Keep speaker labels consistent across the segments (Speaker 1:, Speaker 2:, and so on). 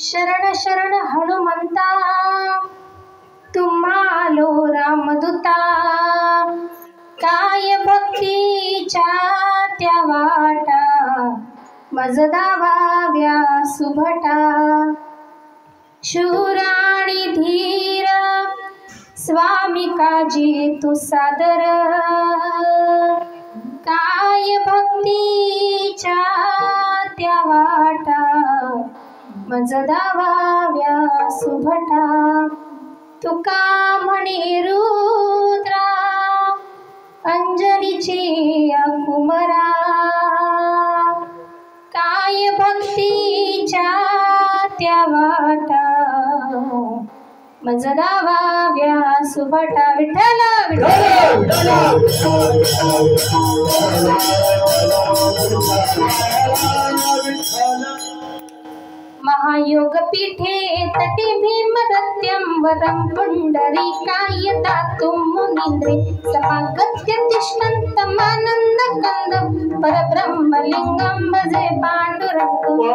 Speaker 1: शरण शरण हनुमंता तुम्हालो रामदूता काय भक्तीच्या त्या वाटा मज दावाव्या सुभटा शूर आणि धीर स्वामी काजी तू सादर काय भक्तीच्या त्या वाटा मज दावाव्या सुभटा तुका म्हणे रुद्रा अंजनीची कुमरा काय भक्तीच्या त्या वाटा मज दावाव्या सुभटा विठ्ठल महायोग पीठे तटे भीमदत्त्यं वरं पुंडरीकाय दातुं मुनीन्द्रे समागत्य तिष्ठन्तमानन्दकन्दं परब्रह्मलिङ्गं भजे पाण्डुरङ्गं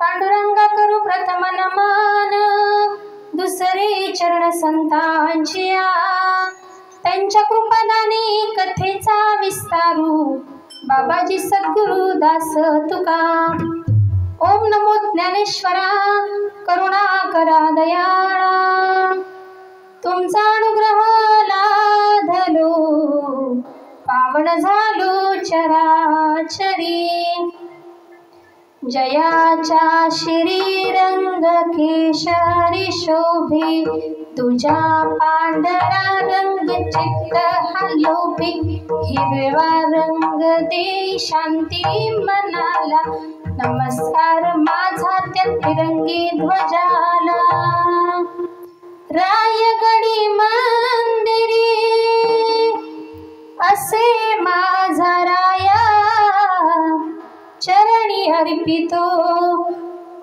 Speaker 1: पांडुरंगा करू प्रथम नमन दुसरे चरण संतांचिया पदाने कथेचा विस्तारू बाबाजी सद्गुरु दास तुका। ओम नमो ज्ञानेश्वरा करुणा करा दयाळा, तुमचा अनुग्रह लाधलो पावन झालो चराचरी। जयाच्या श्रीरंग केशरी शोभे तुझ्या पांढरा रंग चित्त हलोभे। हिरवा रंग दे शांती मनाला, नमस्कार माझा त्या तिरंगी ध्वजाला। रायगडी मंदिरी असे माझा राया, चरणी अर्पितो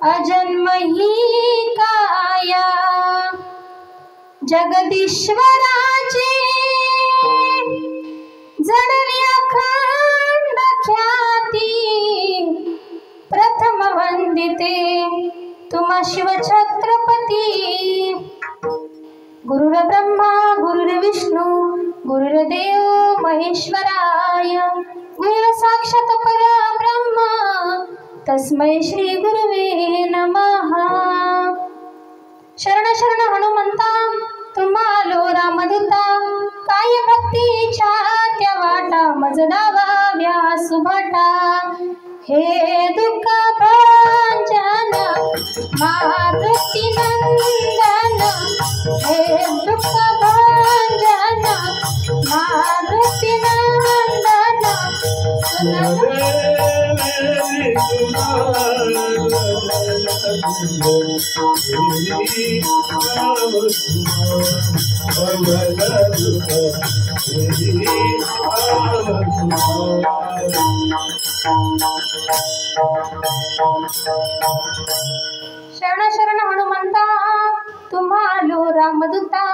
Speaker 1: अजन्म ही काया। जगदीश्वराची जडली अखंड ख्याती, प्रथम वंदिते तुम्हा शिव छत्रपती। गुरुर्ब्रह्मा गुरुर्विष्णू गुरुर्देव महेश्वराय, गुरु साक्षात परब्रह्म तस्मै श्री गुरुवे नमः। शरण शरण हनुमंता तुम्हालो रामदूता, काय भक्तीच्या त्या वाटा मज दावाव्या सुभाटा। हे दुःख भंजन मारुती नंदन, हे दुःख भंजन मारुती नंदन। शरण शरण हनुमंता तुम्हालो रामदूता,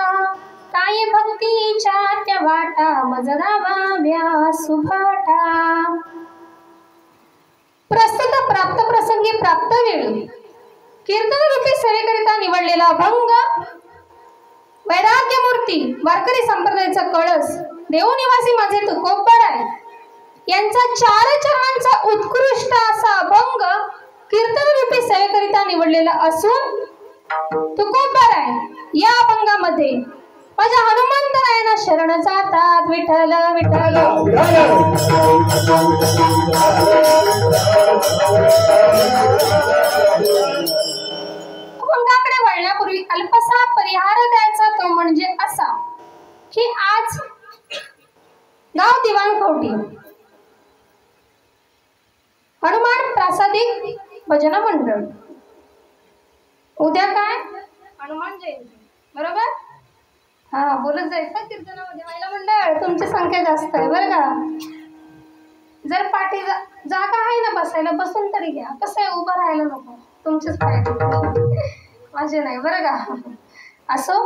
Speaker 1: काय भक्तीच्या त्या वाटा मज दावाव्या सुभाटा। प्रस्तुत प्राप्त प्रसंगी प्राप्त वेळी कीर्तन रूपी सेवेकरिता निवडलेला अभंग, वैराग्य मूर्ती वारकरी संप्रदायाचा कळस, देवनिवासी माझे तुकोबराय यांचा 4 चरणांचा उत्कृष्ट असा अभंग कीर्तन रूपी सेवेकरिता निवडलेला असून, तुकोबराय या अभंगामध्ये माझ्या हनुमंतरायांना शरण जातात। विठ्ठल विठ्ठल अभंगाकडे वळण्यापूर्वी अल्पसा परिहार द्यायचा, तो म्हणजे असा की आज गाव दिवाणखोटी हनुमान प्रासादिक भजन मंडळ, उद्या काय हनुमान जयंती बरोबर। हा बोलत जायचं कीर्तनामध्ये। महिला मंडळ तुमची संख्या जास्त आहे बरं का। जर पाठी जागा आहे ना बसायला, बसून तरी घ्या। कसं आहे उभं राहायला नको, तुमचेच पाय माझे नाही बरं का। असो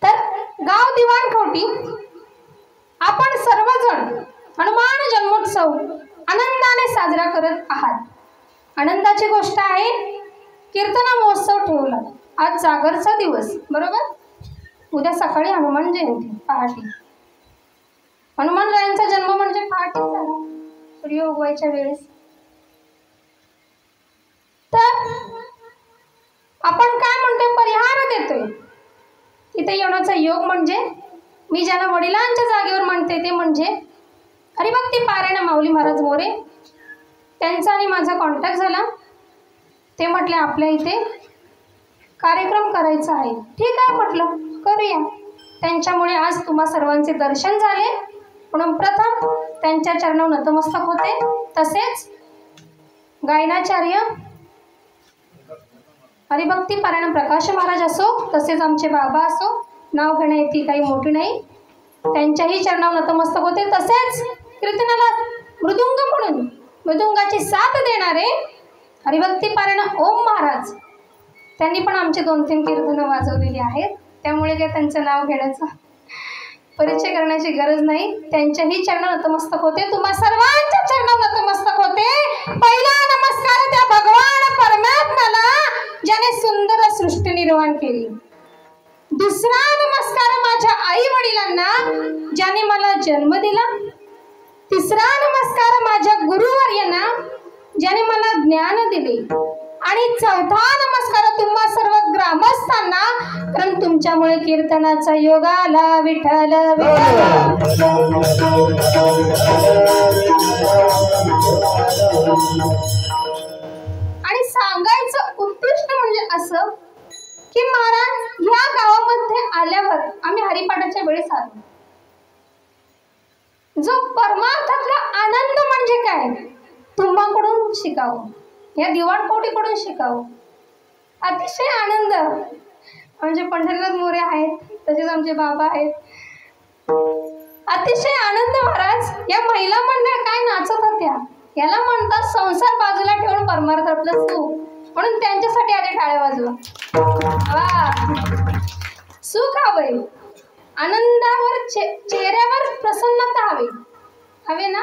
Speaker 1: तर गाव दिवाणखोटी आपण सर्वजण हनुमान जन्मोत्सव आनंदाने साजरा करत आहात। आनंदाची गोष्ट आहे, कीर्तन महोत्सव ठेवला आज जागरचा दिवस बरोबर। उद्या सकाळी हनुमान जयंती पहाटे। हनुमानरायांचा जन्म म्हणजे पहाटे झाला सूर्य उगवायच्या वेळेस। तर आपण काय म्हणतोय, परिहार देतोय इथे येण्याचा योग म्हणजे मी ज्यांना वडिलांच्या जागेवर म्हणते ते म्हणजे हरिभक्ती पारायण माऊली महाराज मोरे, त्यांचा आणि माझा कॉन्टॅक्ट झाला। ते म्हटले आपल्या इथे कार्यक्रम करायचा आहे। ठीक आहे म्हटलं करूया। त्यांच्यामुळे आज तुम्हा सर्वांचे दर्शन झाले, म्हणून प्रथम त्यांच्या चरणावर नतमस्तक होते। तसेच गायनाचार्य हरिभक्ती पारायण प्रकाश महाराज असो, तसेच आमचे बाबा असो, नाव घेण्याची काही मोठी नाही, त्यांच्याही चरणावर नतमस्तक होते। तसेच कीर्तनाला मृदुंग म्हणून मृदुंगाची साथ देणारे हरिभक्ती पारायण ओम महाराज, त्यांनी पण आमचे 2-3 कीर्तनं वाजवलेली आहेत। त्यामुळे काय त्यांचं नाव घेण्याचा परिचय करण्याची गरज नाही। त्यांच्याही चरणावर नतमस्तक होते, तुम्हा सर्वांच्या चरणावर नतमस्तक होते। पहिला नमस्कार त्या भगवान परमात्म्याला ज्याने सुंदर सृष्टी निर्माण केली। दुसरा नमस्कार माझ्या आई वडिलांना ज्याने मला जन्म दिला, तिसरा नमस्कार माझ्या गुरुवर्यांना ज्याने मला ज्ञान दिले, आणि चौथा नमस्कार तुम्हा सर्व ग्रामस्थांना, कारण तुमच्यामुळे कीर्तनाचा योग आला. विठ्ठल आणि सांगायचं उद्दिष्ट म्हणजे असं की महाराज या गावामध्ये आल्यावर आम्ही हरिपाठाच्या वेळेस आलो. जो परमार्थातला आनंद म्हणजे काय तुम्हाकडून शिकावं, या दिवाणकोटीकडून शिकावं. अतिशय आनंद म्हणजे पंढरीनाथ मोरे आहेत, तसेच आमचे बाबा आहेत. अतिशय आनंद महाराज. या महिला मंडळ काय नाचत होत्या, याला म्हणतात संसार बाजूला ठेवून परमार्थातलं सुख, म्हणून त्यांच्यासाठी आधी टाळ्या वाजवा. सुख हवे, आनंदावर चेहऱ्यावर प्रसन्नता हवी, हवे ना.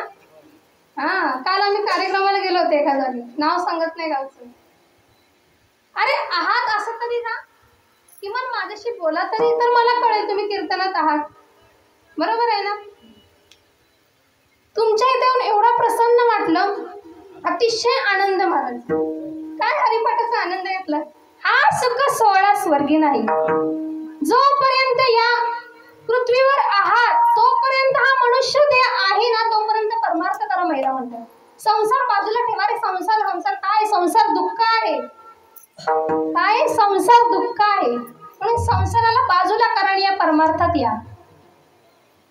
Speaker 1: काल आम्ही कार्यक्रमाला गेलो होते, एका जागी, नाव सांगत नाही गावचं. अरे आहात असं तरी ना, किमान माझ्याशी बोला तरी, तर मला कळेल तुम्ही कीर्तनात आहात. बरोबर आहे ना. तुमच्या इथे येऊन एवढा प्रसन्न वाटलं, अतिशय आनंद महाराज. काय हरिपाठाचा आनंद घेतला. हा सुख सोहळा स्वर्गी नाही. जोपर्यंत या पृथ्वीवर आहात तोपर्यंत हा मनुष्य देह आहे ना, तोपर्यंत परमार्थ करा महिला म्हणतात. संसार बाजूला ठेवा रे. संसार संसार काय, संसार दुःख आहे. काय संसार दुःख आहे, म्हणून संसाराला बाजूला करा आणि या परमार्थात या.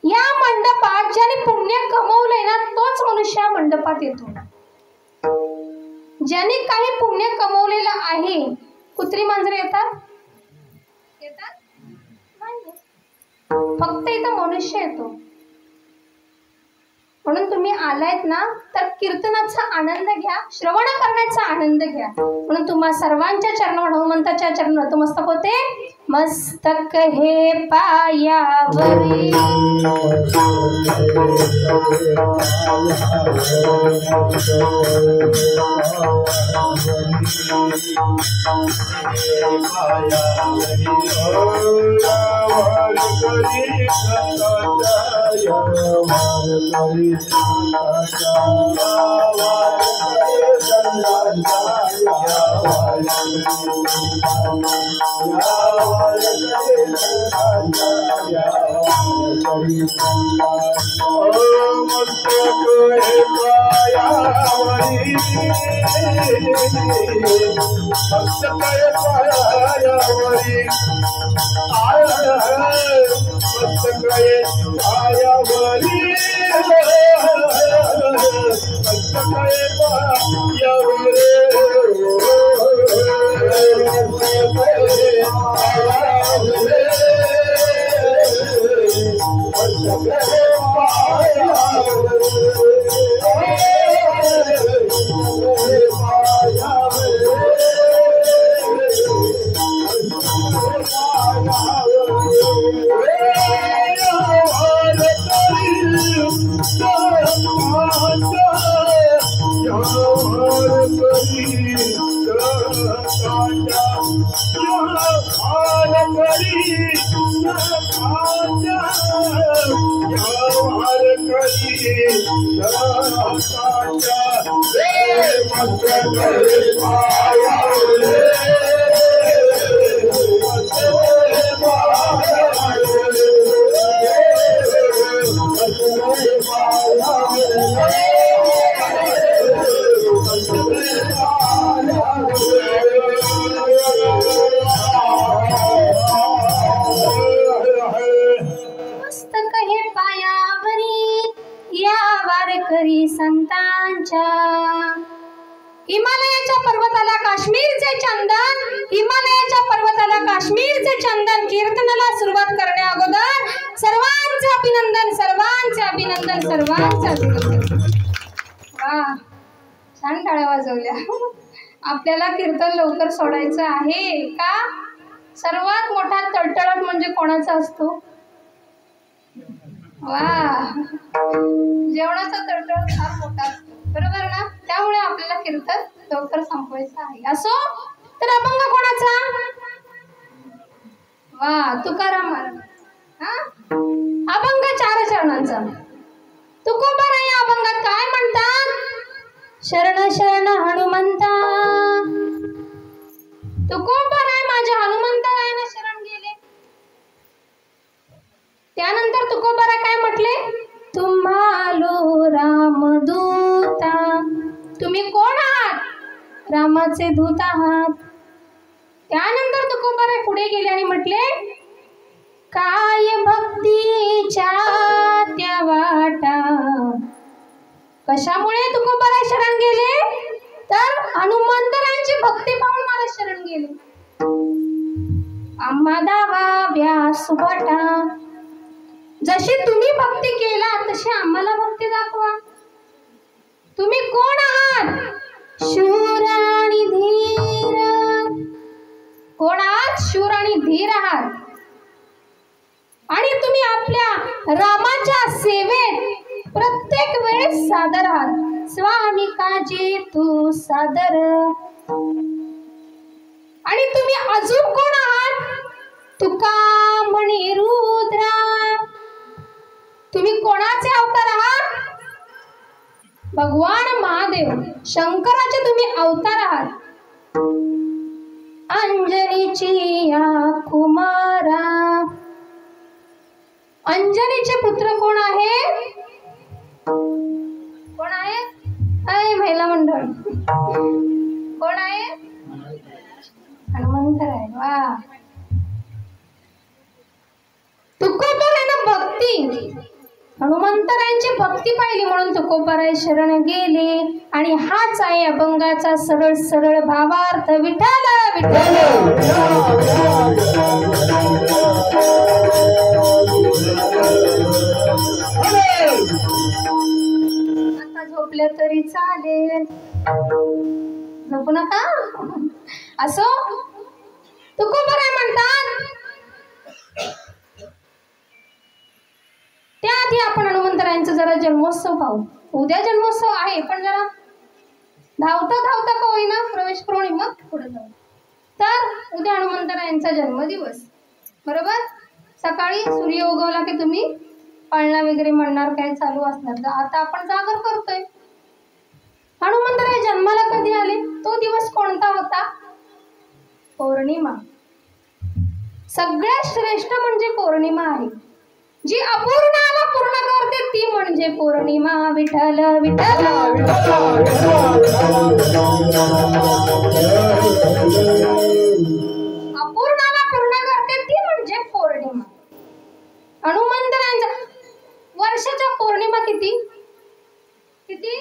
Speaker 1: या मंडपात ज्याने पुण्य कमवलंय ना, तोच मनुष्य या मंडपात येतो. ज्याने काही पुण्य कमवलेलं आहे, कुत्री मांजरे येतात येतात नाही, फक्त इथं मनुष्य येतो. म्हणून तुम्ही आलायत ना, तर कीर्तनाचा आनंद घ्या, श्रवण करण्याचा आनंद घ्या. म्हणून तुम्हा सर्वांच्या चरण हनुमंताच्या चरण नतमस्तक होते. मस्तक हे पायावरी हिमालयाच्या पर्वताला काश्मीरचे चंदन, हिमालयाच्या पर्वताला काश्मीरचे चंदन कीर्तनाला सुरुवात करण्या अगोदर सर्वांचे अभिनंदन, सर्वांचे अभिनंदन, सर्वांचे अभिनंदन. वाह, छान टाळ्या वाजवल्या. आपल्याला कीर्तन लवकर सोडायचं आहे का? सर्वात मोठा तळतळाट म्हणजे कोणाचा असतो? वाह, जेवणाचा तळतळाट फार मोठा असतो, बरोबर ना. त्यामुळे आपल्याला कीर्तन लवकर संपवायचं आहे. असो तर अभंग कोणाचा? वा तुकाराम महाराज. हा अभंग 4 चरणांचा. तुकोबाराय या अभंगात काय म्हणतात? शरण शरण हनुमंता. तुकोबाराय माझ्या हनुमंतरायाला शरण गेले. त्यानंतर तुकोबाराय काय म्हटले? तुम्हालो रामदूता. तुम्ही कोण आहात? रामाचे दूत आहात. त्यानंतर तुकोबाराय पुढे गेले आणि म्हटले काय भक्तीच्या त्या वाटा. कशामुळे तुकोबाराय शरण गेले? तर हनुमंतरायांची भक्ती पाहून मला शरण गेले. आम्हा दावा व्यासुभटा. जशी तुम्ही भक्ती केला तशी आम्हाला भक्ती दाखवा. तुम्ही कोण आहात? शूर आणि धीर. कोण आहात? शूर आणि धीर आहात. आणि तुम्ही आपल्या रामाच्या सेवेत प्रत्येक वेळेस सादर आहात. स्वामी काजी तू सादर. आणि तुम्ही अजून कोण आहात? तुका म्हणी रुद्रा. तुम्ही कोणाचे अवतार आहात? भगवान महादेव शंकराचे तुम्ही अवतार आहात. अंजनीची या कुमारा. अंजनीचे पुत्र कोण आहे? कोण आहे? अय महिला मंडळ कोण आहे? हनुमंतराय. वा तुकोबारायने भक्ती हनुमंतरायांची भक्ती पाहिली म्हणून तुकोबाराय शरण गेले. आणि हाच आहे अभंगाचा सरळ सरळ भावार्थ. विठ्ठल विठ्ठल. आता झोपल्या तरी चालेल, झोपू नका. असो तुकोबाराय म्हणतात त्याआधी आपण हनुमंतरायांचा जरा जन्मोत्सव पाहू. उद्या जन्मोत्सव आहे पण जरा धावता धावता का होईना प्रवेश करून मग पुढे जाऊ. तर उद्या हनुमंतरायांचा जन्मदिवस बरोबर. सकाळी सूर्य उगवला की तुम्ही पाळणा वगैरे म्हणणार काय चालू असणार. आता आपण जागर करतोय. हनुमंतराय जन्माला कधी आले? तो दिवस कोणता होता? पौर्णिमा. सगळ्यात श्रेष्ठ म्हणजे पौर्णिमा आहे. जी अपूर्णाला पूर्ण करते ती म्हणजे पौर्णिमा. विठ्ठल विठ्ठल. अपूर्णाला पूर्ण करते ती म्हणजे पौर्णिमा. हनुमंतरायांचा वर्षाच्या पौर्णिमा किती किती?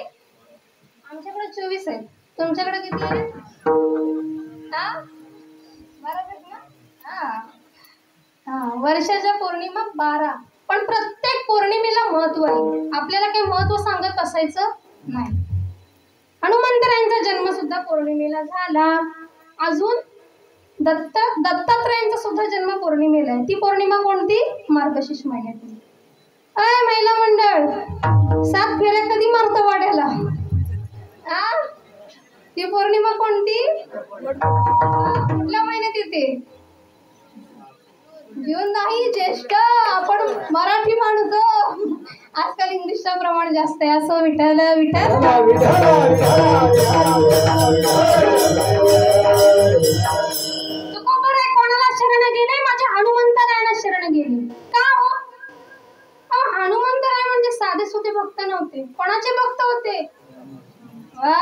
Speaker 1: आमच्याकडे 24 आहे. तुमच्याकडे किती आहे? वर्षाच्या पौर्णिमा 12. पण प्रत्येक पौर्णिमेला महत्व आहे. आपल्याला काही महत्व सांगत असायचं नाही. हनुमंतरायांचा जन्म सुद्धा पौर्णिमेला झाला. अजून दत्तात्रयांचा सुद्धा जन्म पौर्णिमेला आहे. ती पौर्णिमा कोणती? मार्गशीर्ष महिन्यातील. अय महिला मंडळ 7 फेऱ्या कधी मारतो वाड्याला? ती पौर्णिमा कोणती? कुठल्या महिन्यात येते? जून नाही, ज्येष्ठ. आपण मराठी माणूस आजकाल इंग्लिशचं प्रमाण जास्त आहे. असं विठ्ठल विठ्ठल. तुकोबाराय कोणाला शरण गेले? माझ्या हनुमंतरायांना शरण गेले. का हो? हनुमंतराय म्हणजे साधे सुधे भक्त नव्हते. कोणाचे भक्त होते? वा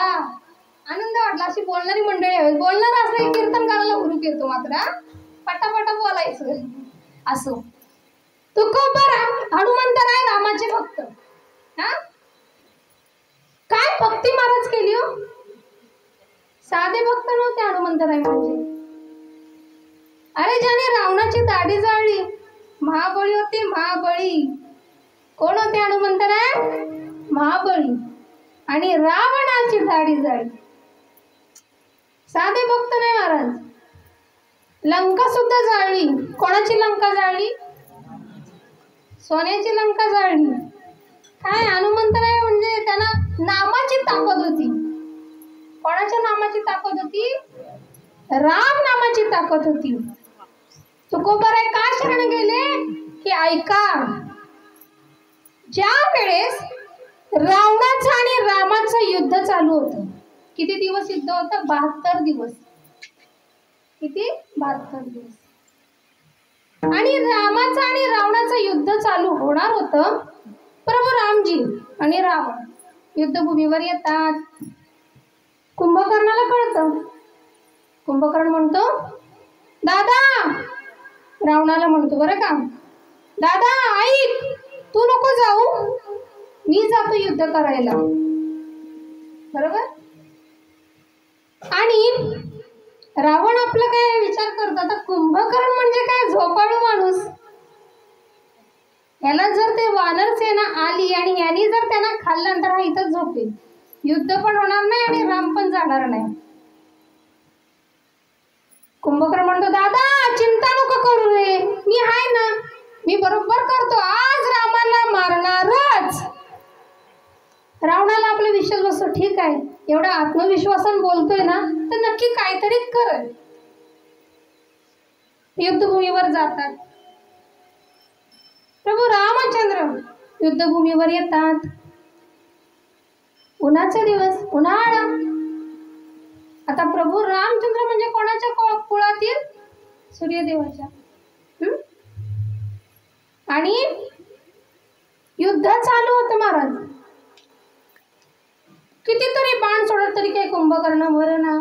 Speaker 1: आनंद वाटला. अशी बोलणारी मंडळी हवी. बोलणार असं कीर्तन करायला हुरूप येतो. मात्र पटापटा बोलायचं. असो तुकोबाराय हनुमंतराय रामाचे भक्त. काय भक्ती महाराज केली हो. साधे भक्त नव्हते हनुमंतराय म्हणजे. अरे ज्याने रावणाची दाढी जाळली महाबळी होते. महाबळी कोण होते? हनुमंतराय महाबळी. आणि रावणाची दाढी जाळली. साधे भक्त नाही महाराज. लंका सुद्धा जाळली. कोणाची लंका जाळली? सोन्याची लंका जाळली. काय हनुमंतराय म्हणजे त्यांना नामाची ताकद होती. कोणाच्या नामाची ताकद होती? राम नामाची ताकद होती. तुकोबाराय का शरण गेले की ऐका, ज्या वेळेस रावणाचं आणि रामाचं युद्ध चालू होतं, किती दिवस युद्ध होतं? 72 दिवस. किती? 72 दिवस. आणि रामाचं आणि रावणाचं युद्ध चालू होणार होतं. प्रभू रामजी आणि रावण युद्धभूमीवर येतात. कुंभकर्णाला कळतं. कुंभकर्ण म्हणतो, दादा, रावणाला म्हणतो बरं का, दादा ऐक, तू नको जाऊ, मी जातो युद्ध करायला. बरोबर. आणि रावण आपलं काय विचार करतो, आता कुंभकर्ण म्हणजे काय, झोपाळू माणूस. याला जर ते वानर सेना आली आणि यांनी जर त्यांना खाल्ल्यानंतर हा इथंच झोपेल, युद्ध पण होणार नाही आणि राम पण जाणार नाही. कुंभकर्ण म्हणतो, दादा चिंता नको करू रे, मी आहे ना, मी बरोबर करतो, आज रामाला मारणारच. रावणाला आपला विश्वास बसतो, ठीक आहे, एवढा आत्मविश्वासाने बोलतोय ना, तर नक्की काहीतरी करेल. युद्धभूमीवर जातात. प्रभू रामचंद्र युद्धभूमीवर येतात. उन्हाचे दिवस, उन्हाळा. आता प्रभू रामचंद्र म्हणजे कोणाच्या कुळातील? सूर्यदेवाच्या. आणि युद्ध चालू होतं महाराज. कितीतरी बाण सोडत तरी काही कुंभकर्ण मरेना.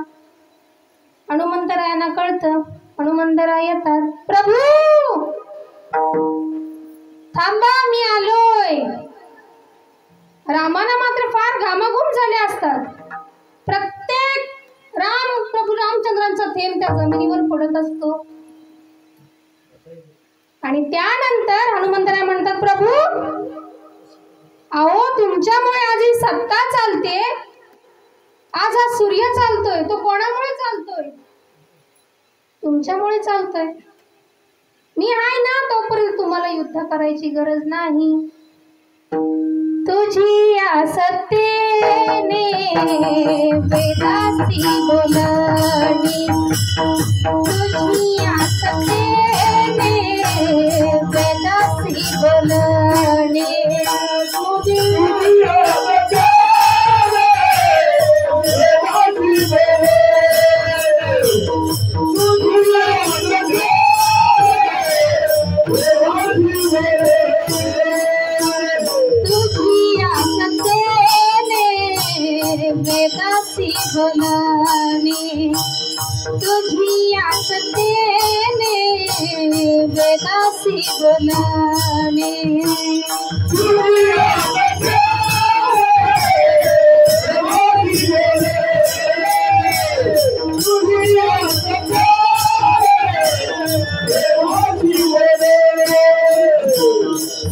Speaker 1: हनुमंतरायांना कळतं. हनुमंतराय येतात. प्रभू थांबा, मी आलोय. रामाना मात्र फार घामाघूम झाले असतात. प्रत्येक प्रभू रामचंद्रांचा थेंब त्या जमिनीवर पडत असतो. आणि त्यानंतर हनुमंतराय म्हणतात, प्रभू अहो तुमच्यामुळे आज ही सत्ता चालते, आज हा सूर्य चालतोय, तो कोणामुळे चालतोय? तुमच्यामुळे चालतोय. मी आहे ना, तोपर्यंत तुम्हाला युद्ध करायची गरज नाही. तुझी या सत्तेने वेदासी बोलणी, तुझी या सत्तेने वेदासी बोलणी, वेदासी बोलणी, तुझी या सत्तेने वेदासी बोलणी.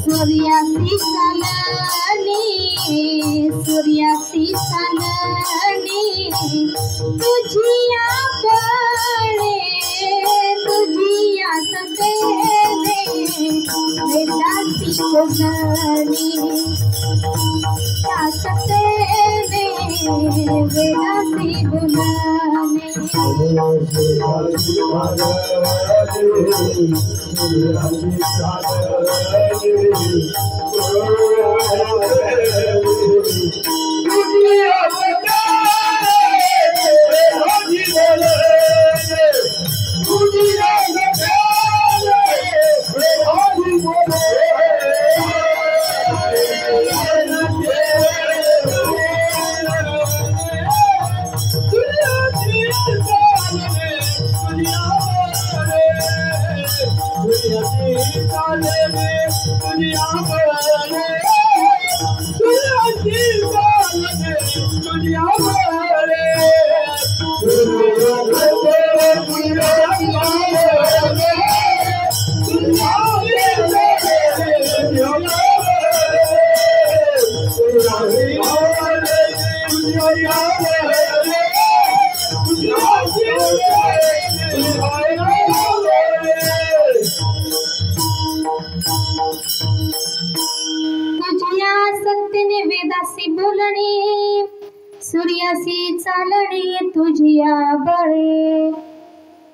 Speaker 1: सूर्यासी चालणी, सूर्यासी चालणी, तुझी या बळे, तुझी या सत्तेने वेदासी बोलणी, या सत्तेने वेदासी बोलणी. तुझ्या सत्तेने वेदासी बोलणे, सूर्यासी चालणे, तुझिया बळे.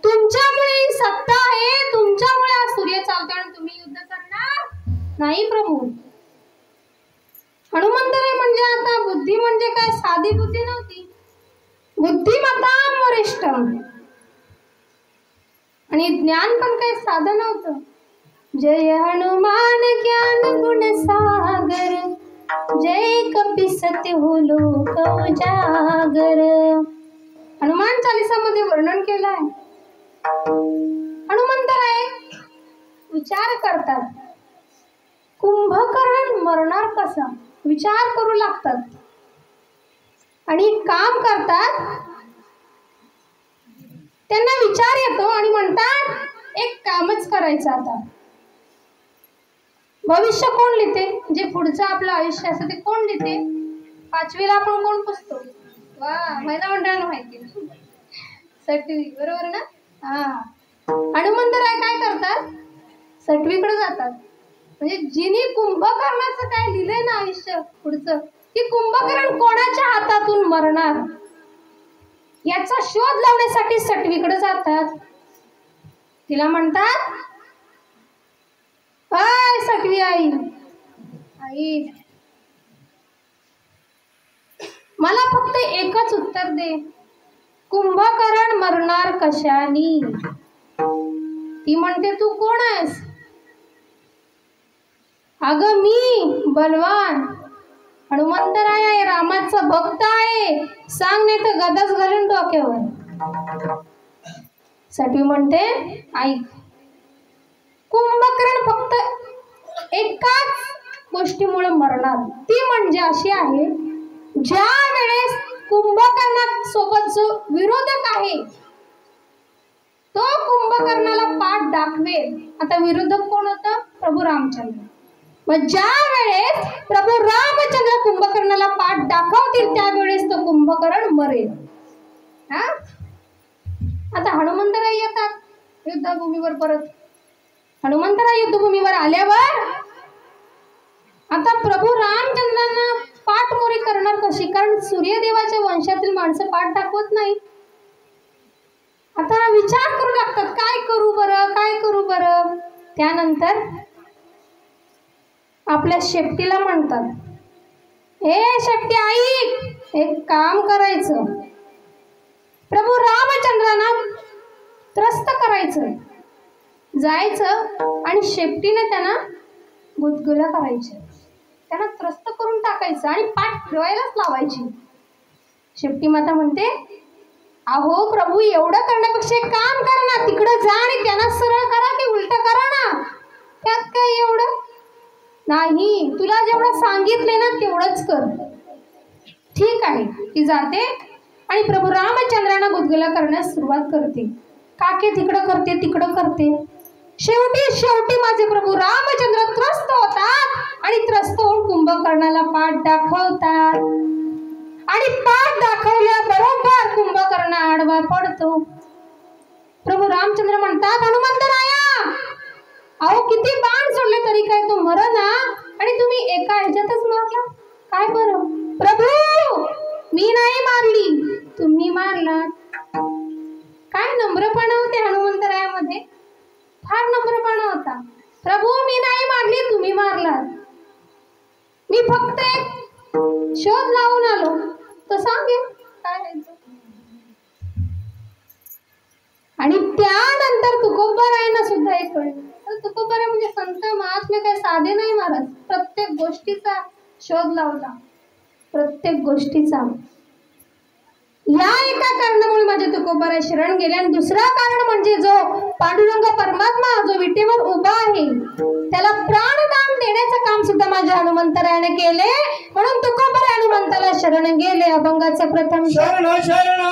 Speaker 1: तुमच्यामुळे सत्ता आहे, तुमच्यामुळे हा सूर्य चालतोय आणि तुम्ही युद्ध करणार नाही प्रभू. हनुमंतराय म्हणजे आता बुद्धी म्हणजे काय साधी बुद्धी नव्हती, बुद्धिमत्ता वरिष्ठ आणि ज्ञान पण काही साधं नव्हतं. जय हनुमान ज्ञान गुण सागर, जय कपीसती हो लोक उजागर. हनुमान चालीसामध्ये वर्णन केलं आहे. हनुमंतराय विचार करतात, कुंभकर्ण मरणार कसा विचार करू लागतात आणि काम करतात. त्यांना विचार येतो आणि म्हणतात एक कामच करायचं. आता भविष्य कोण लिहिते, जे पुढचं आपलं आयुष्य असतं ते कोण लिहिते? 5वीला आपण कोण पुसतो? वा, महिला मंडळाला माहिती, सटवी, बरोबर ना? हा. हनुमंतराय काय करतात? सटवीकडे जातात. म्हणजे जिनी कुंभकर्णाचं काय लिहिलंय ना आयुष्य पुढचं, की कुंभकर्ण कोणाच्या हातातून मरणार याचा शोध लावण्यासाठी सटवीकडे जातात. तिला म्हणतात, हाय सटवी आई, आई मला फक्त एकच उत्तर दे, कुंभकर्ण मरणार कशानी? ती म्हणते, तू कोण आहेस? अगं मी बलवान हनुमंतराय आहे, रामाचा भक्त आहे, सांग नाही तर गदाच घालून डोक्यावर. सटवी म्हणते, ऐक, कुंभकर्ण फक्त एकाच गोष्टीमुळे मरणार, ती म्हणजे अशी आहे, ज्या वेळेस कुंभकर्णासोबत जो विरोधक आहे तो कुंभकर्णाला पाठ दाखवेल. आता विरोधक कोण होता? प्रभू रामचंद्र. मग ज्या वेळेस प्रभू रामचंद्र कुंभकर्णाला पाठ दाखवतील त्यावेळेस तो कुंभकर्ण मरेल. हा, आता हनुमंतराय येतात युद्धभूमीवर. परत हनुमंतराय युद्धभूमीवर आल्यावर आता प्रभू रामचंद्रांना पाठमोरी करणार कशी? कारण सूर्यदेवाच्या वंशातील माणसं पाठ दाखवत नाही. आता विचार करू लागतात, काय करू बरं, काय करू बरं. त्यानंतर आपल्या शेपटीला म्हणतात, हे शेपटी आई, एक काम करायचं, प्रभू रामचंद्रांना त्रस्त करायचं, जायचं आणि शेपटीने त्यांना गुदगुल्या करायच्या, त्यांना त्रस्त करून टाकायचं आणि पाठ फिरवायलाच लावायची. शेपटी माता म्हणते, अहो प्रभू, एवढं करण्यापेक्षा एक काम करा ना, तिकडे जा आणि त्यांना सरळ करा की उलट करा ना, त्यात काय एवढं? नाही, तुला जेवढं सांगितले ना तेवढंच कर. ठीक आहे. ती जाते आणि प्रभू रामचंद्रांना गुदगुल्या करण्यास सुरुवात करते. काके तिकडं करते, तिकडं करते. शेवटी माझे प्रभू रामचंद्र त्रस्त होतात आणि त्रस्त होऊन कुंभकर्णाला पाठ दाखवतात आणि पाठ दाखवल्याबरोबर कुंभकर्ण आडवा पडतो. प्रभू रामचंद्र म्हणतात, हनुमंतराया, अहो किती बाण सोडले तरी काय तो मरना आणि तुम्ही एका ह्याच्यातच मारला, काय बरं? प्रभू, मी नाही मारली, तुम्ही मारला. काय नम्रपणा होते हनुमंतरायामध्ये, फार नम्रपणा होता. प्रभू, मी नाही मारली, तुम्ही मारलात, मी फक्त एक शोध लावून आलो, तर सांगेल काय आहे. आणि त्यानंतर तुकोबारायांना सुद्धा एक कळलं. तुकोबाराय म्हणजे संत महात्मे काय साधे नाही महाराज, प्रत्येक गोष्टीचा शोध लावला, प्रत्येक गोष्टीचा. या एका कारणामुळे माझे तुकोबाराय शरण गेले. आणि दुसरा कारण म्हणजे जो पांडुरंग परमात्मा जो विटेवर उभा आहे त्याला प्राणदान देण्याचं काम सुद्धा माझ्या हनुमंतरायाने केले. म्हणून तुकोबाराय हनुमंताला शरण गेले. अभंगाचं प्रथम शरण शरण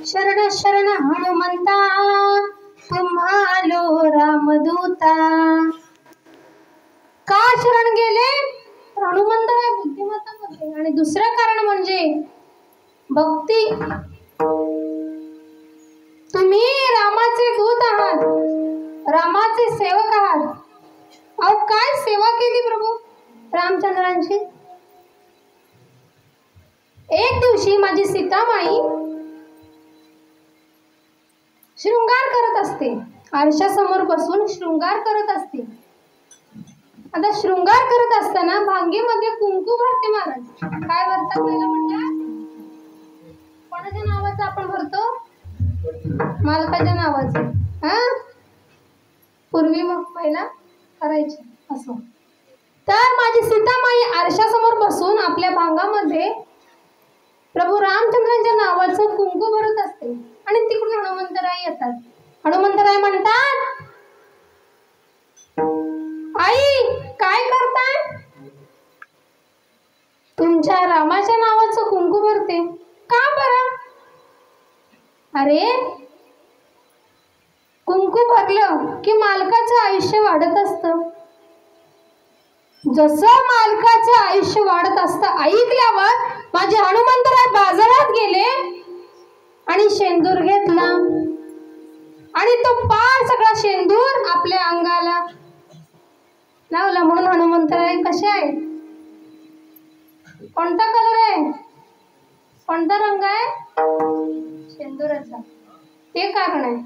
Speaker 1: शरण शरण हनुमंता तुम्हालो रामदूता. का शरण गेले? हनुमंत आहे बुद्धिमत्ता. आणि दुसरं कारण म्हणजे भक्ती. तुम्ही रामाचे दूत आहात, रामाचे सेवक आहात. अहो काय सेवा केली प्रभू रामचंद्रांची. एक दिवशी माझी सीतामाई शृंगार करत असते, आरशासमोर बसून शृंगार करत असते. आता शृंगार करत असताना भांगेमध्ये कुंकू भरते महाराज. काय भरतात पहिला म्हणजे? कोणाच्या नावाचं आपण भरतो? मालकाच्या नावाचं. पूर्वी मग पहिला करायचे असं. तर माझी सीतामाई आरशासमोर बसून आपल्या भांगामध्ये प्रभू रामचंद्रांच्या नावाचं कुंकू भरत असते. आणि तिकडून हनुमंतराय येतात. हनुमंतराय म्हणतात, आई काय करताय? तुमच्या रामाच्या नावाचं कुंकू भरते. का बरं? अरे कुंकू भरलं की मालकाचं आयुष्य वाढत असतं. जसं मालकाचं आयुष्य वाढत असतं ऐकल्यावर माझे हनुमंतराय बाजारात गेले आणि शेंदूर घेतला आणि तो पार सगळा शेंदूर आपल्या अंगाला लावला. म्हणून हनुमंतराय कसे आहे? कोणता कलर आहे? कोणता रंग आहे? शेंदुराचा. ते कारण आहे.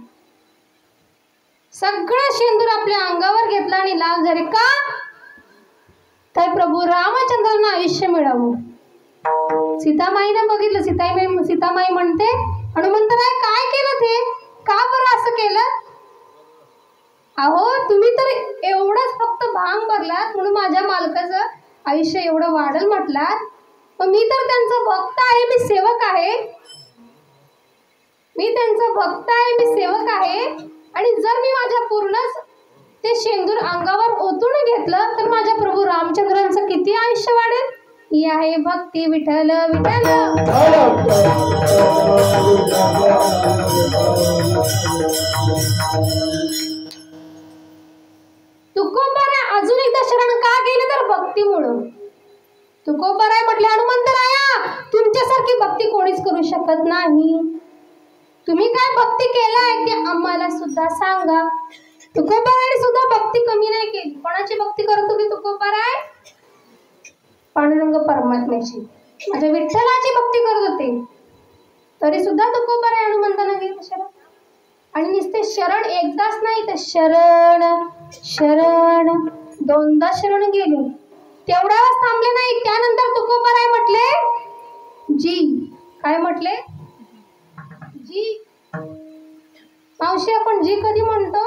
Speaker 1: सगळं शेंदूर आपल्या अंगावर घेतला आणि लाल झाले. का? तर प्रभू रामचंद्रांना आयुष्य मिळावं. सीतामाईने बघितलं. सीतामाई म्हणते, हनुमंतराय काय केलं ते? का बरं असं केलं? अहो तुम्ही तर एवढंच फक्त भांग भरलात म्हणून माझ्या मालकाचं आयुष्य एवढं वाढल म्हटलात. पण मी तर त्यांचं भक्त आहे, मी सेवक आहे. मी त्यांचं भक्त आहे, मी सेवक आहे. आणि जर मी माझ्या पूर्णच ते शेंदूर अंगावर ओतून घेतलं तर माझ्या प्रभू रामचंद्रांचं किती आयुष्य वाढेल. ही आहे भक्ती. विठ्ठल विठ्ठल. तुकोबाराय अजून एकदा शरण का गेले? तर भक्तीमुळं. तुकोबाराय म्हटले, हनुमंतराया तुमच्यासारखी भक्ती कोणीच करू शकत नाही. तुम्ही काय भक्ती केलाय ते आम्हाला सुद्धा सांगा. तुकोबारायने सुद्धा भक्ती कमी नाही केली. कोणाची भक्ती करत होती तुकोबाराय? पांडुरंग परमात्म्याची, म्हणजे विठ्ठलाची भक्ती करत होते. तरी सुद्धा तुकोबाराय हनुमंतांना गेले शरण. आणि नुसते शरण एकदाच नाही तर शरण शरण दोनदा शरण गेले. तेवढ्यावर थांबले नाही. त्यानंतर तुकोबाराय म्हटले जी. काय म्हटले? जी. मावशी आपण जी कधी म्हणतो?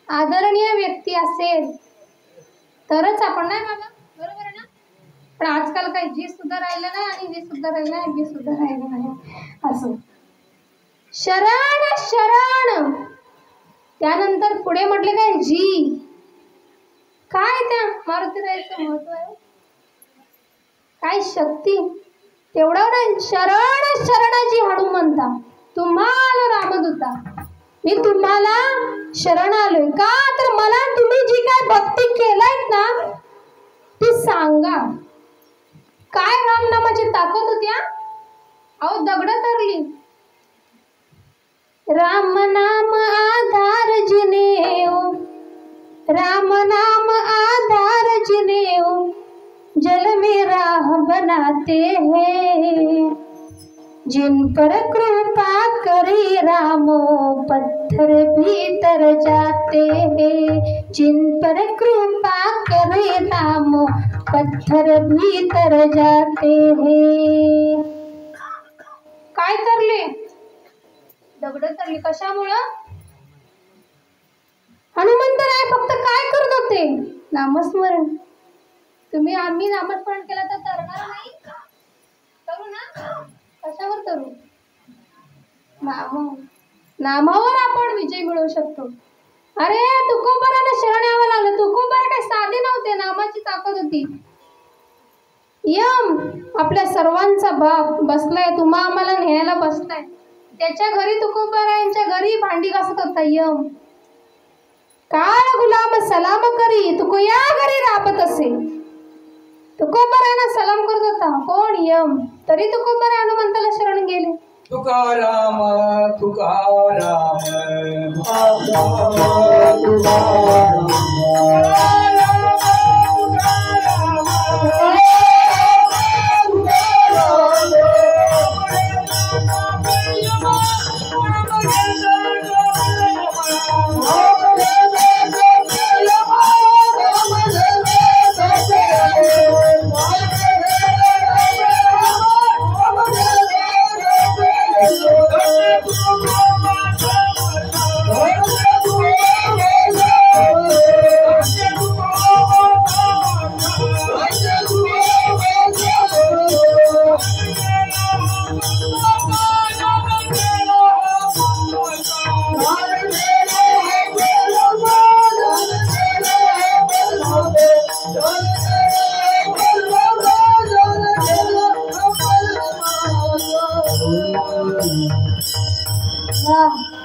Speaker 1: आदरणीय व्यक्ती असेल तरच आपण, नाही बाबा बरोबर आहे ना? पण आजकाल काही जी सुद्धा राहिलं नाही आणि जी सुद्धा राहिलं नाही, बी सुद्धा राहिलं नाही असं. शरण शरण. त्यानंतर पुढे म्हटले काय? जी. काय त्या मारुतीरायाचं महत्व आहे? काय शक्ती? तेवढं नाही. शरण शरणाची हनुमंता तुम्हाला रामदूता. मी तुम्हाला शरण आलोय. का? तर मला तुम्ही जी काय भक्ती केलायत ना ती सांगा. काय रामनामाची ताकद होती. अहो दगड तरली. राम नाम आधार जिनेओ, राम नाम आधार जिनेओ, जल में राह बनाते हैं. जिन पर कृपा करे रामो पत्थर भी तर जाते हैं. जिन पर कृपा करे रामो पत्थर भी तर जाते हैं. काय तरले? दगड तरली. कशामुळं? हनुमंतराय फक्त काय करत होते? नामस्मरण. तुम्ही आम्ही नामस्मरण केलं तर तरणार नाही? करू ना? कशावर करू? नामावर आपण विजय मिळवू शकतो. अरे तुकोबारांना शरण यावं लागलं. तुकोबार काही साधे नव्हते, नामाची ताकद होती. यम आपल्या सर्वांचा बाप बसलाय, तुम्हा आम्हाला न्यायला बसलाय. त्याच्या घरी तुकोबारांच्या घरी भांडी घासत होता यम. काळ गुलाम सलाम करी तुको या घरी राबत असे. तुकोबारांना सलाम करत होता कोण? यम. तरी तुकोबार हनुमंताला शरण गेले.
Speaker 2: तुकाराम तुकाराम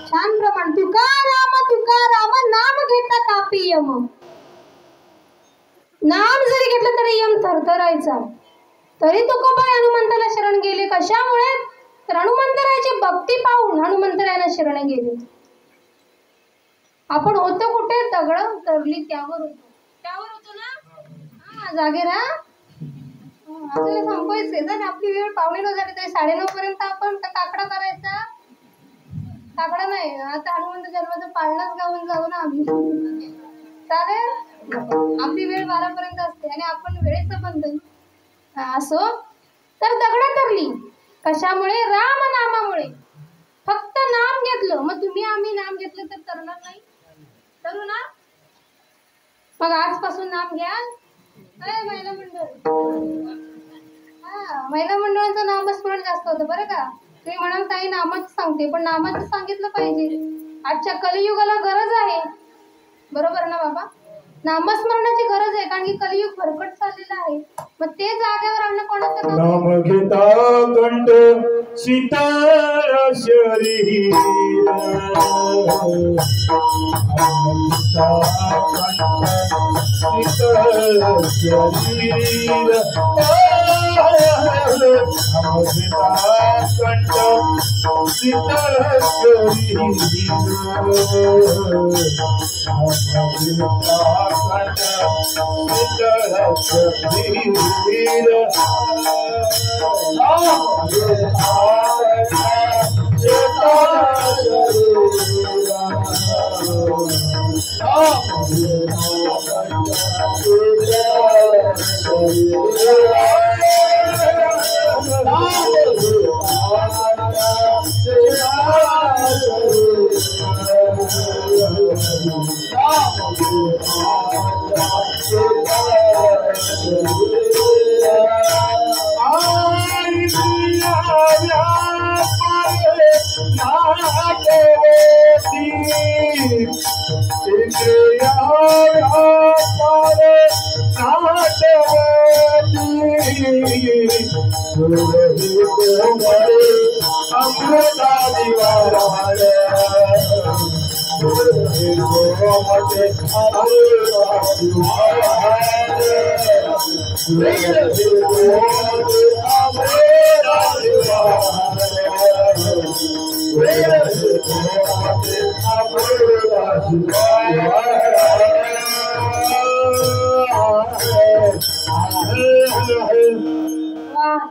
Speaker 1: छान प्रमाण. तुकाराम तुकाराम नाम घेता कापी यम. नाम जरी घेतलं तरी यम थरथरायचा. तरी तुकोबार हनुमंताला शरण गेले. कशामुळे? तर हनुमंतरायाची भक्ती पाहून हनुमंतरायाला शरण गेले. आपण होतो कुठे? दगड तरली त्यावर होतो. त्यावर होतो ना? हा, जागे राहा. आपल्याला संपवायचंय. जर आपली वेळ 8:45 झाली तरी 9:30 पर्यंत आपण काकडा करायचा. काकडा नाही, आता हनुमंत जन्माचं पाळणाच गाऊन जाऊ ना आम्ही. चालेल? आपली वेळ 12 पर्यंत असते आणि आपण वेळेचं बंधन. असो. तर दगड तरली कशामुळे? राम नामामुळे. फक्त नाम घेतलं. मग तुम्ही आम्ही नाम घेतलं तर तरणार नाही? तरू ना? मग आजपासून नाम घ्या. महिला मंडळ. महिला मंडळाचं नामस्मरण जास्त होतं बरं का. तुम्ही म्हणाल ताई नामाचं सांगते, पण नामाचं सांगितलं पाहिजे. आजच्या कलियुगाला गरज आहे. बरोबर ना बाबा? नामस्मरणाची गरज आहे, कारण की कलियुग भरकट चाललेलं आहे. मग ते जागेवर आणणं कोणाचं काम?
Speaker 2: नाम घेता कंठ शीतळ शरीर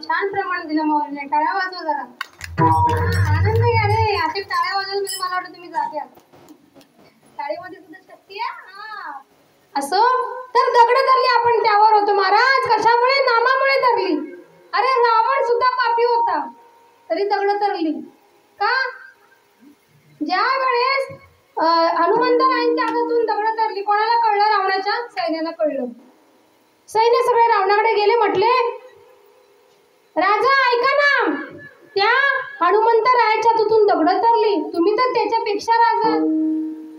Speaker 1: छान प्रमाण दिलं माऊलीने. टाळ्या वाजवा जरा. आनंद घ्या रे. असे टाळ्या वाजवून म्हणजे मला वाटतं तुम्ही जागे आहात. टाळीमध्ये सुद्धा शक्ती आहे. असो. तर दगड धरली आपण त्यावर होतो महाराज. कशामुळे? नामामुळे धरली. अरे रावण सुद्धा पापी होता, तरी दगड धरली. का? ज्या वेळेस हनुमंतरायांच्या हातातून दगड धरली, कोणाला कळलं? रावणाच्या सैन्याला कळलं. सैन्य सगळे रावणाकडे गेले. म्हटले, राजा ऐका ना, त्या हनुमंतरायाच्या हातातून दगड धरली. तुम्ही तर त्याच्यापेक्षा राजा.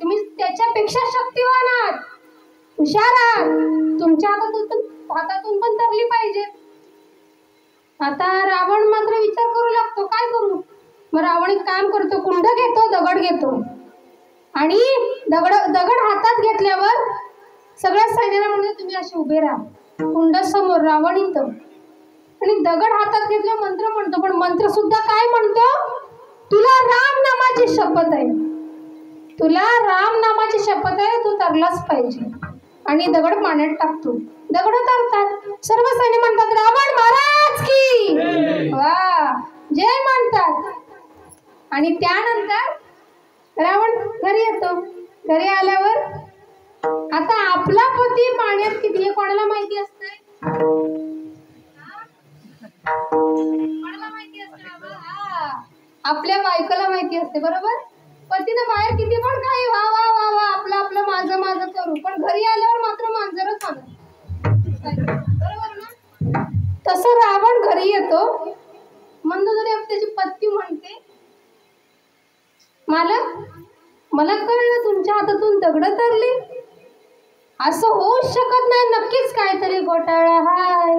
Speaker 1: तुम्ही त्याच्यापेक्षा शक्तिवान आहात, हुशार आहात. तुमच्या हातातून पण तरली पाहिजे. आता रावण मात्र विचार करू लागतो, काय करू. मग रावण एक काम करतो, कुंड घेतो, दगड घेतो आणि दगड हातात घेतल्यावर सगळ्या सैन्याला म्हणजे तुम्ही असे उभे राहा, कुंड समोर, रावण इथं, आणि दगड हातात घेतले मंत्र म्हणतो. पण मंत्र सुद्धा काय म्हणतो, तुला राम नामाची शपथ आहे, तुला राम नामाची शपथ आहे, तू तरलाच पाहिजे. आणि दगड पाण्यात टाकतो, दगड तरतात. सर्व सैन्य म्हणतात रावण महाराज की वा जय म्हणतात. आणि त्यानंतर रावण घरी येतो. घरी आल्यावर आता आपला पती पाण्यात किती हे कोणाला माहिती असते, कोणाला माहिती असते बाबा, आपल्या बायकोला माहिती असते बरोबर. पतीने बाहेर किती पण काही वा वा वा वा आपलं आपलं माझं माझं करू, पण घरी आल्यावर मात्र मांजरच आणा, बरोबर ना. तसं रावण घरी येतो. मंदोदरी त्याची पत्नी म्हणते, मला कळलं तुमच्या हातातून दगड तरली, असं होऊच शकत नाही, नक्कीच काहीतरी घोटाळा हाय.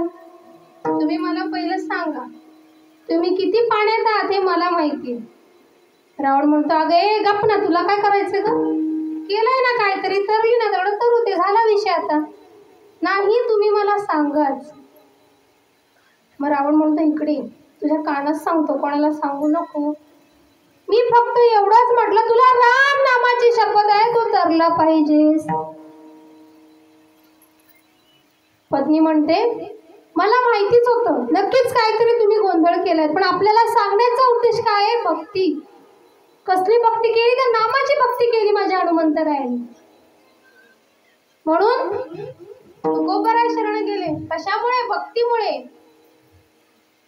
Speaker 1: तुम्ही मला पहिलं सांगा, तुम्ही किती पाण्यात आहात हे मला माहिती. रावण म्हणतो, अगे गप ना, तुला काय करायचं ग, केलंय ना काहीतरी, तरली ना दगड, तरू ते, झाला विषय. आता नाही, तुम्ही मला सांगाच. मग रावण म्हणतो, इकडे तुझ्या कानात सांगतो, कोणाला सांगू नको. मी फक्त एवढंच म्हटलं, तुला राम नामाची शपथ आहे, तू तरला पाहिजेस. पत्नी म्हणते, मला माहितीच होतं, नक्कीच काहीतरी तुम्ही गोंधळ केलाय, पण आपल्याला सांगण्याचा उद्देश काय आहे, भक्ती. कसली भक्ती केली, तर नामाची भक्ती केली माझ्या हनुमंतरायाने. म्हणून तुकोबराय शरण गेले. कशामुळे, भक्तीमुळे.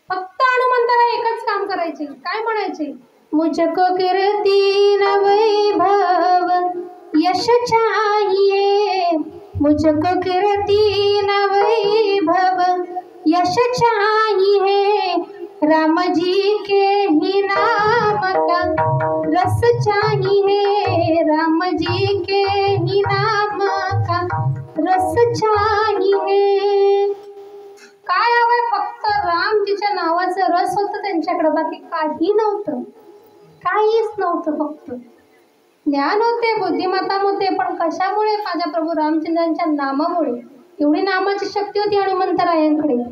Speaker 1: फक्त हनुमंतराय एकच काम करायचे, काय म्हणायचे, मुझको कीर्ति न वैभव यश चाहिए, मुझको कीर्ति न वैभव यश चाहिए, राम जी के ही नाम का रस चाहिए, राम जी के ही नाम का रस चाहिए. काय हवंय, फक्त रामजीच्या नावाचं रस होतं त्यांच्याकडे, बाकी काही नव्हतं, काहीच नव्हतं. फक्त ज्ञान होते, बुद्धिमत्ता होते, पण कशामुळे, माझ्या प्रभू रामचंद्रांच्या नामामुळे. एवढी नामाची शक्ती होती हनुमंतरायांकडे.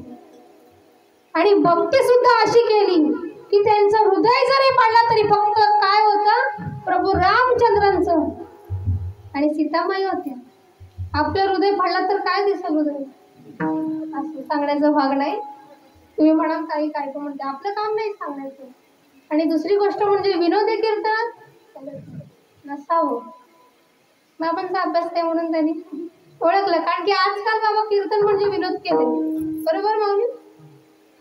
Speaker 1: आणि भक्ती सुद्धा अशी केली की त्यांचं हृदय जरी पडलं तरी फक्त काय होतं, प्रभू रामचंद्रांचं. आणि सीतामाई होत्या. आपलं हृदय पडलं तर काय दिसलं हृदय, असं सांगण्याचा भाग नाही. तुम्ही म्हणाल काही काय तो म्हणते, आपलं काम नाही सांगायचं. आणि दुसरी गोष्ट म्हणजे विनोदी कीर्तन नसावं. बाबांचा अभ्यास आहे म्हणून त्यांनी ओळखलं. कारण की आजकाल बाबा कीर्तन म्हणजे विनोद केले, बरोबर माऊली.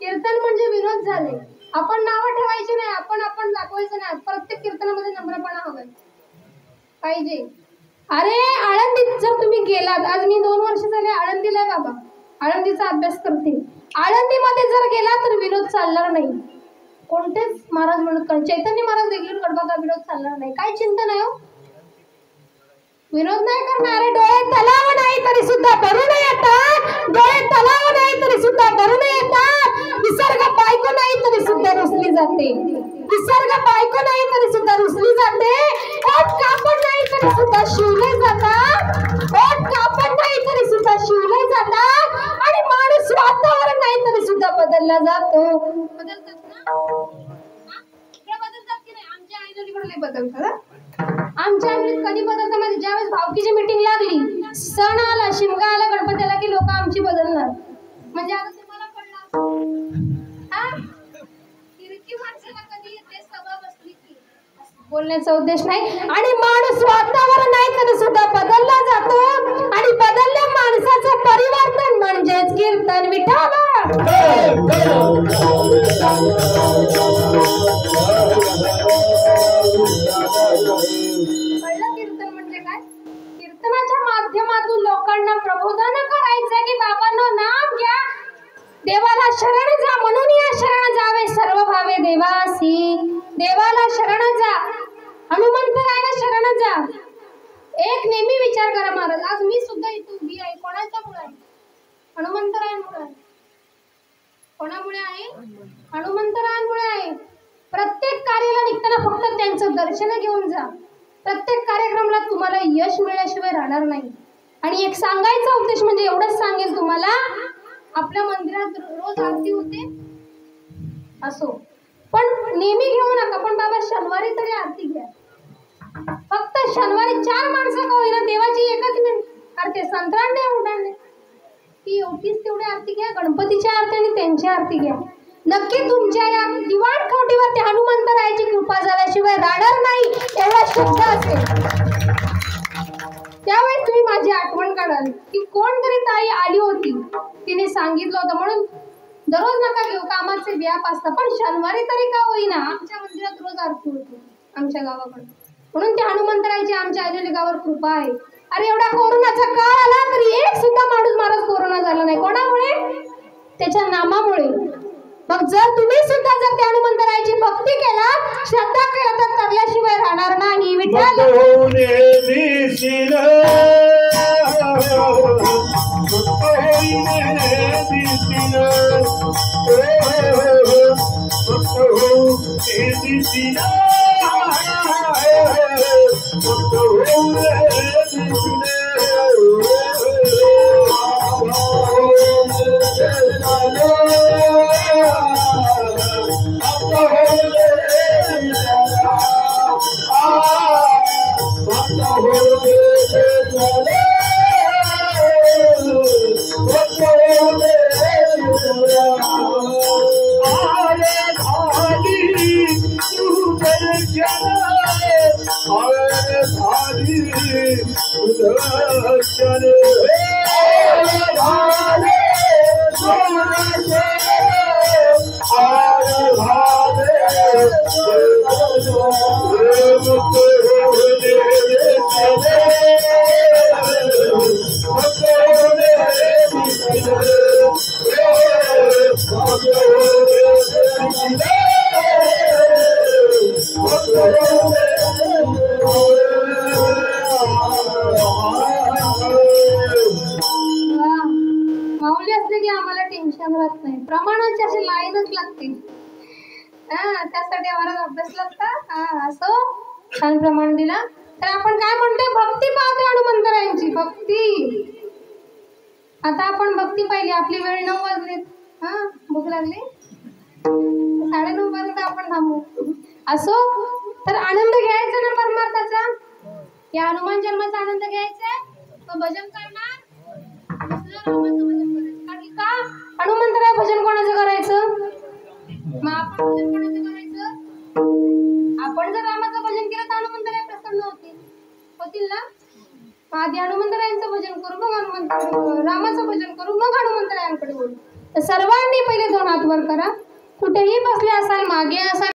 Speaker 1: कीर्तन म्हणजे विनोद झाले. आपण नावं ठेवायची नाही, आपण दाखवायचं नाही. प्रत्येक कीर्तनामध्ये नम्रपणा हवाय पाहिजे. अरे आळंदीत जर तुम्ही गेलात, आज मी 2 वर्ष झाले आळंदीला बाबा, आळंदीचा अभ्यास करते. आळंदीमध्ये जर गेला तर विनोद चालणार नाही. कोणतेच महाराज म्हणत, चैतन्य महाराज देखील बघा विनोद चालणार नाही. काय चिंता नाही हो, विनोद नाही करणारे. डोळे तलाव नाही तरी सुद्धा भरून येतात, डोळे तलाव नाही तरी सुद्धा भरून येतात. निसर्ग बायको नाही तरी सुद्धा रुसली जाते, निसर्ग बायको नाही तरी सुद्धा रुसली जाते. ओठ कापड नाही तरी सुद्धा शिवले जातात, ओठ कापड नाही तरी सुद्धा शिवले जातात. आणि माणूस वातावरण नाही तरी सुद्धा बदलला जातो. बदलतात ना, बदलतात की नाही. आमच्या आईकडे बदलतात. आमच्या आईत कधी बदलतं म्हणजे ज्यावेळेस भावकीची मीटिंग लागली, सण आला, शिमगा आला, गणपती आला की लोक आमची बदलणार. म्हणजे आता तुम्हाला कळलं हा, किरकी माणसाला कधी येते सभा बसली की, बोलण्याचा उद्देश नाही. आणि माणूस वातावरण नाही तरी सुद्धा बदलला जातो. आणि बदलल्या माणसाचं परिवर्तन म्हणजेच कीर्तन विठाला. कळलं कीर्तन म्हणजे काय. कीर्तनाच्या माध्यमातून लोकांना प्रबोधन करायचं की बाबांनो नाम घ्या, देवाला शरण जा. म्हणून या शरण जावे सर्व भावे देवासी. देवाला शरण जा, हनुमंतरायाला शरण जा. एक नेहमी विचार करा महाराज, आज मी सुद्धा इथे उभी आहे कोणाच्यामुळे आहे? हनुमंतरायांमुळे आहे. कोणामुळे आहे? हनुमंतरायांमुळे आहे. प्रत्येक कार्याला निघताना फक्त त्यांचं दर्शन घेऊन जा. प्रत्येक कार्यक्रमाला तुम्हाला यश मिळाल्याशिवाय राहणार नाही. आणि एक सांगायचा उद्देश म्हणजे एवढंच सांगेल तुम्हाला, आपल्या मंदिरात रोज आरती होते असो, पण नेहमी घेऊ नका. पण बाबा शनिवारी तरी आरती घ्या. फक्त शनिवारी 4 माणसं का होईना देवाची एकच मिनिट आरती, संत्रांडे उठांडे ती एवढीच तेवढी आरती घ्या. गणपतीची आरती आणि त्यांची आरती घ्या. नक्की तुमच्या या दिवाण खवटीवर ते हनुमंतरायाची कृपा झाल्याशिवाय राहणार नाही एवढा शब्द असेल. त्यावेळेस तुम्ही माझी आठवण काढाल की कोणतरी ताई आली होती, तिने सांगितलं होतं. म्हणून दररोज नका घेऊ, कामाचे व्याप असतात, पण शनिवारी तरी का होईना आमच्या मंदिरात रोज आरती होती आमच्या गावाकडे. म्हणून त्या हनुमंतरायाची आमच्या अजलिगावर कृपा आहे. अरे एवढा कोरोनाचा काळ आला तरी एक सुद्धा माणूस महाराज कोरोना झाला नाही. कोणामुळे? त्याच्या नामामुळे. मग जर तुम्ही सुद्धा जर त्या हनुमंतरायाची भक्ती केला, श्रद्धा केला, तर तरल्याशिवाय राहणार नाही. विठ्ठल माऊली असले की आम्हाला टेन्शन राहत नाही. प्रमाणाची अशी लाईनच लागते. त्यासाठी आम्हाला अभ्यास लागता. असं छान प्रमाण दिला. तर आपण काय म्हणतोय? भक्ती पाहतो हनुमंतरायांची भक्ती. आता आपण भक्ती पाहिली. आपली वेळ 9 वाजलेत. भूक लागली 9:30 पर्यंत आपण थांबू. असो, तर आनंद घ्यायचा ना परमार्थाचा. या हनुमान जन्माचा आनंद घ्यायचा. तो भजन करणार, का हनुमंतराय भजन कोणाचं करायचं? मग आपण भजन कोणाचं करायचं? आपण जर रामाचं भजन केलं तर हनुमंतराय प्रसन्न होतील ना. आधी हनुमंतरायांचं भजन करू, मग रामाचं भजन करू, मग हनुमंतरायांकडे बोलू. तर सर्वांनी पहिले 2 हात वर करा. कुठेही बसले असाल, मागे असाल,